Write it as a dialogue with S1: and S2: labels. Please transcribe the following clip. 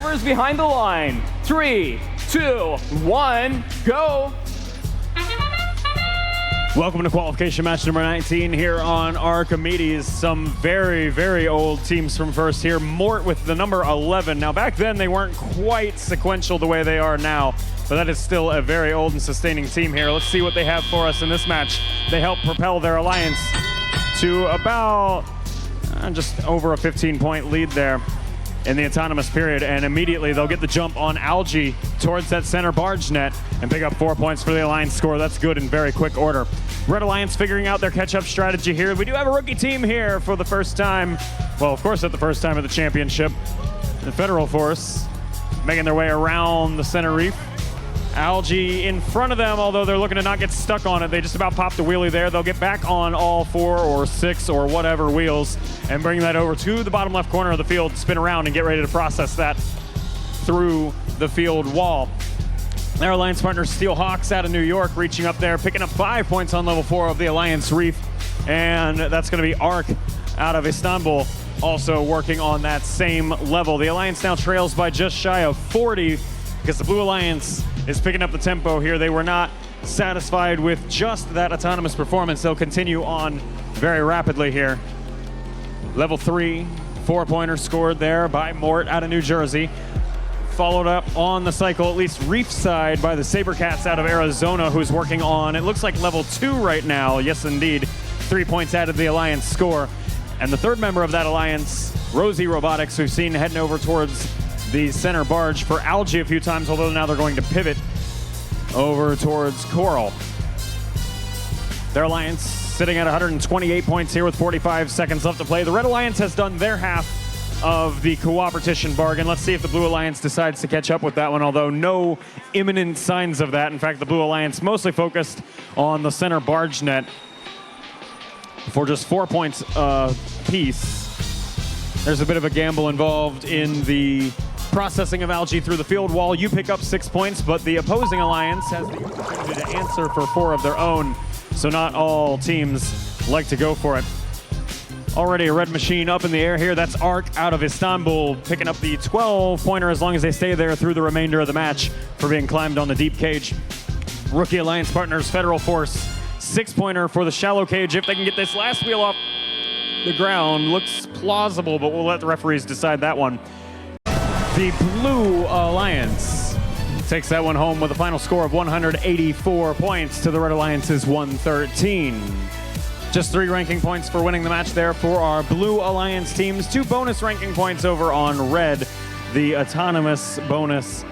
S1: Drivers behind the line. 3, 2, 1, go.
S2: Welcome to qualification match number 19 here on Archimedes. Some very, very old teams from first here. Mort with the number 11. Now back then they weren't quite sequential the way they are now, but that is still a very old and sustaining team here. Let's see what they have for us in this match. They help propel their alliance to about just over a 15-point lead there in the autonomous period, and immediately they'll get the jump on Algae towards that center barge net and pick up 4 points for the Alliance score. That's good in very quick order. Red Alliance figuring out their catch-up strategy here. We do have a rookie team here for the first time. Well, of course, at the first time of the championship. The Federal Force making their way around the center reef. Algae in front of them, although they're looking to not get stuck on it. They just about popped the wheelie there. They'll get back on all 4 or 6 or whatever wheels and bring that over to the bottom left corner of the field, spin around and get ready to process that through the field wall. Their alliance partner Steel Hawks out of New York reaching up there, picking up 5 points on level 4 of the Alliance Reef. And that's going to be Arc out of Istanbul also working on that same level. The Alliance now trails by just shy of 40 because the Blue Alliance is picking up the tempo here. They were not satisfied with just that autonomous performance. They'll continue on very rapidly here. Level 3, 4-pointer scored there by Mort out of New Jersey. Followed up on the cycle, at least reef side, by the Sabercats out of Arizona, who's working on, it looks like level 2 right now. Yes, indeed. 3 points added to the Alliance score. And the third member of that Alliance, Robotics, we've seen heading over towards the center barge for Algae a few times, although now they're going to pivot over towards Coral. Their Alliance sitting at 128 points here with 45 seconds left to play. The Red Alliance has done their half of the cooperation bargain. Let's see if the Blue Alliance decides to catch up with that one, although no imminent signs of that. In fact, the Blue Alliance mostly focused on the center barge net for just 4 points apiece. There's a bit of a gamble involved in the processing of Algae through the field wall. You pick up 6 points, but the opposing alliance has the opportunity to answer for 4 of their own, so not all teams like to go for it. Already a red machine up in the air here. That's Arc out of Istanbul, picking up the 12-pointer as long as they stay there through the remainder of the match for being climbed on the deep cage. Rookie alliance partners Federal Force, 6-pointer for the shallow cage. If they can get this last wheel off the ground, looks plausible, but we'll let the referees decide that one. The Blue Alliance takes that one home with a final score of 184 points to the Red Alliance's 113. Just 3 ranking points for winning the match there for our Blue Alliance teams. 2 bonus ranking points over on Red, the autonomous bonus